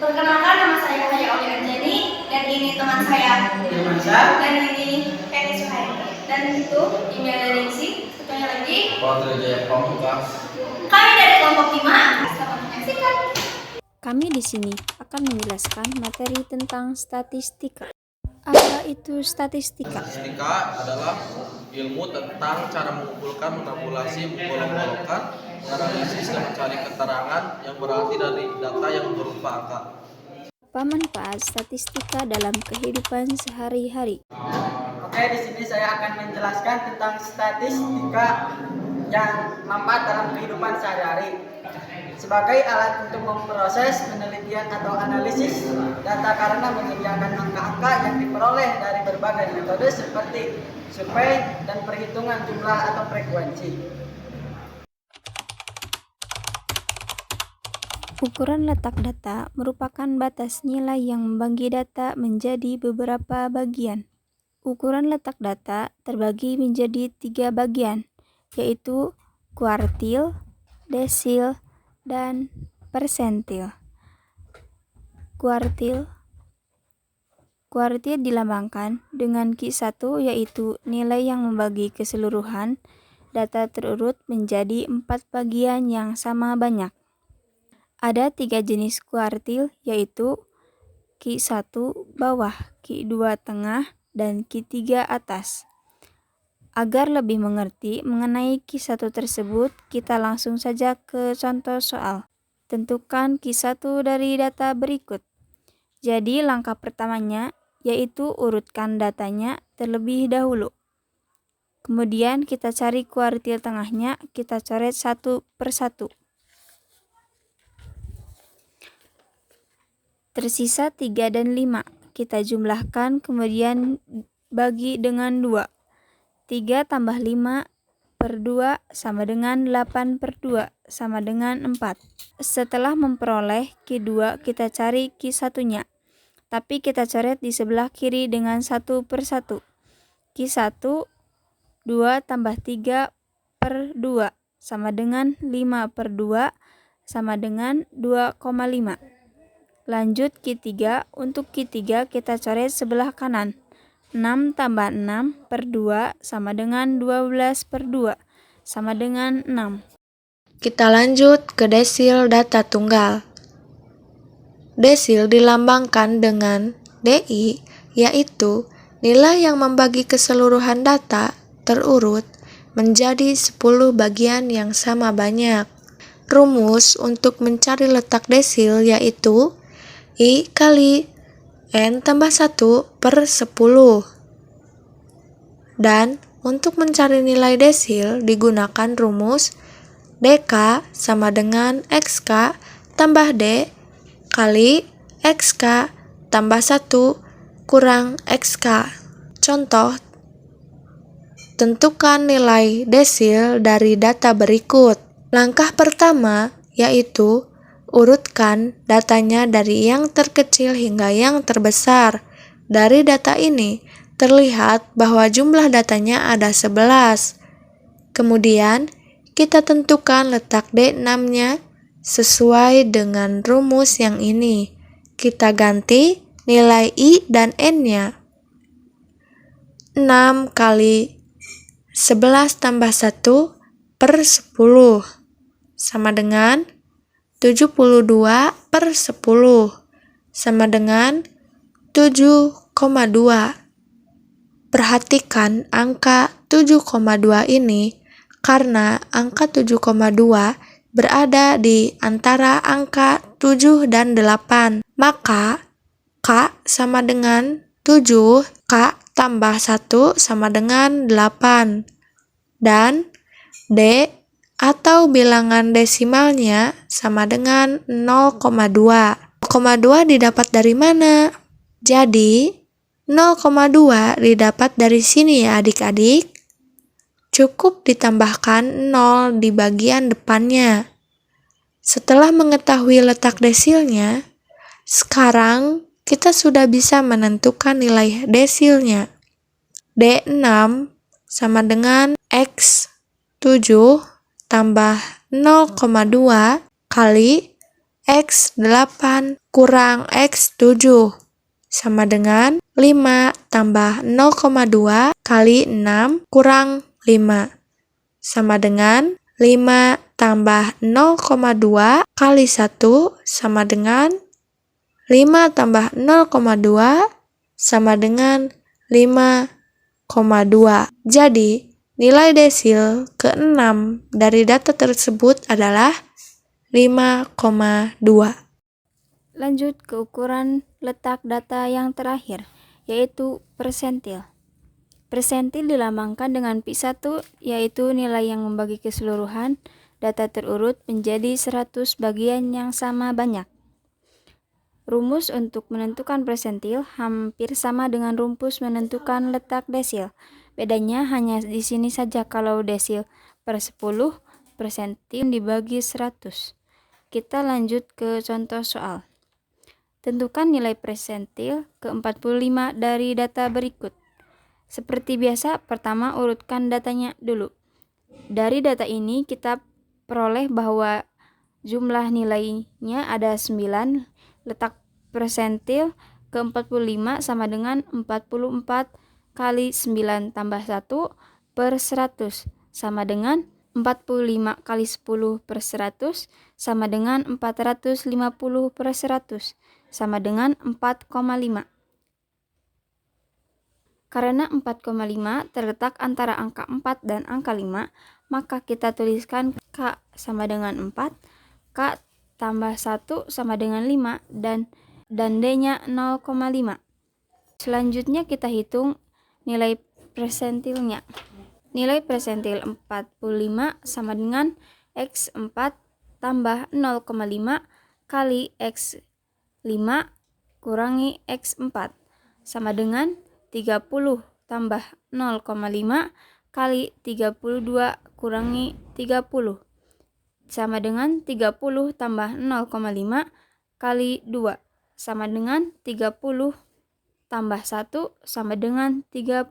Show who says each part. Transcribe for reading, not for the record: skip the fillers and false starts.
Speaker 1: Perkenalkan, nama saya Haya Oli Anjani, dan ini teman saya
Speaker 2: Firmansyah,
Speaker 1: dan ini Kenny Suhaimi, dan itu Imelda Ningsih. Satunya lagi
Speaker 2: Putri Jaya Pamungkas.
Speaker 1: kami dari kelompok 5. Selamat menyaksikan.
Speaker 3: Kami di sini akan menjelaskan materi tentang statistika. Apa itu statistika?
Speaker 2: Statistika adalah ilmu tentang cara mengumpulkan, menabulasi, menggolong-golongkan, menganalisis, dan mencari keterangan yang berarti dari data yang berupa angka.
Speaker 3: Apa manfaat statistika dalam kehidupan sehari-hari?
Speaker 4: Oke, di sini saya akan menjelaskan tentang statistika yang manfaat dalam kehidupan sehari-hari. Sebagai alat untuk memproses, penelitian atau analisis data karena menyediakan angka-angka yang diperoleh dari berbagai metode seperti survei dan perhitungan jumlah atau frekuensi.
Speaker 3: Ukuran letak data merupakan batas nilai yang membagi data menjadi beberapa bagian. Ukuran letak data terbagi menjadi 3 bagian, yaitu kuartil, desil, dan persentil. Kuartil dilambangkan dengan Q1, yaitu nilai yang membagi keseluruhan data terurut menjadi 4 bagian yang sama banyak. Ada 3 jenis kuartil, yaitu Q1 bawah, Q2 tengah, dan Q3 atas. Agar lebih mengerti mengenai Q1 tersebut, kita langsung saja ke contoh soal. Tentukan Q1 dari data berikut. Jadi langkah pertamanya yaitu urutkan datanya terlebih dahulu. Kemudian kita cari kuartil tengahnya, kita coret satu per satu. Tersisa 3 dan 5. Kita jumlahkan kemudian bagi dengan 2. 3 tambah 5 per 2 sama dengan 8 per 2 sama dengan 4. Setelah memperoleh Q2, kita cari Q1-nya. Tapi kita coret di sebelah kiri dengan 1 per 1. Q1, 2 tambah 3 per 2 sama dengan 5 per 2 sama dengan 2,5. Lanjut Q3, untuk Q3 kita coret sebelah kanan. 6 tambah 6 per 2 sama dengan 12 per 2 sama dengan 6.
Speaker 5: Kita lanjut ke desil data tunggal. Desil dilambangkan dengan DI, yaitu nilai yang membagi keseluruhan data terurut menjadi 10 bagian yang sama banyak. Rumus untuk mencari letak desil yaitu I kali N tambah 1 per 10. Dan untuk mencari nilai desil digunakan rumus DK sama dengan XK tambah D kali XK tambah 1 kurang XK. Contoh, tentukan nilai desil dari data berikut. Langkah pertama yaitu urutkan datanya dari yang terkecil hingga yang terbesar. Dari data ini terlihat bahwa jumlah datanya ada 11. Kemudian kita tentukan letak D6-nya sesuai dengan rumus yang ini. Kita ganti nilai I dan N-nya. 6 kali 11 tambah 1 per 10 sama dengan 72 per 10 sama dengan 7,2. Perhatikan angka 7,2 ini karena angka 7,2 berada di antara angka 7 dan 8. Maka K sama dengan 7, K tambah 1 sama dengan 8. Dan D atau bilangan desimalnya sama dengan 0,2. 0,2 didapat dari mana? Jadi 0,2 didapat dari sini ya adik-adik. Cukup ditambahkan 0 di bagian depannya. Setelah mengetahui letak desilnya, sekarang kita sudah bisa menentukan nilai desilnya. D6 sama dengan X7 tambah 0,2 kali X8 kurang X7 sama dengan 5 tambah 0,2 kali 6 kurang 5 sama dengan 5 tambah 0,2 kali 1 sama dengan 5 tambah 0,2 sama dengan 5,2. Jadi, nilai desil ke-6 dari data tersebut adalah 5,2.
Speaker 3: Lanjut ke ukuran letak data yang terakhir, yaitu persentil. Persentil dilambangkan dengan pi1, yaitu nilai yang membagi keseluruhan data terurut menjadi 100 bagian yang sama banyak. Rumus untuk menentukan persentil hampir sama dengan rumus menentukan letak desil. Bedanya hanya di sini saja, kalau desil per 10, persentil dibagi 100. Kita lanjut ke contoh soal. Tentukan nilai persentil ke-45 dari data berikut. Seperti biasa, pertama urutkan datanya dulu. Dari data ini kita peroleh bahwa jumlah nilainya ada 9. Letak persentil ke-45 sama dengan 44 kali 9 tambah 1 per 100 sama dengan 45 kali 10 per 100 sama dengan 450 per 100 sama dengan 4,5. Karena 4,5 terletak antara angka 4 dan angka 5, maka kita tuliskan K sama dengan 4, K tambah 1 sama dengan 5, dan D-nya 0,5. Selanjutnya kita hitung nilai persentilnya. Nilai persentil 45 sama dengan X4 tambah 0,5 kali X5 kurangi X4 sama dengan 30 tambah 0,5 kali 32 kurangi 30 sama dengan 30 tambah 0,5 kali 2 sama dengan 30 tambah 1 sama dengan 31.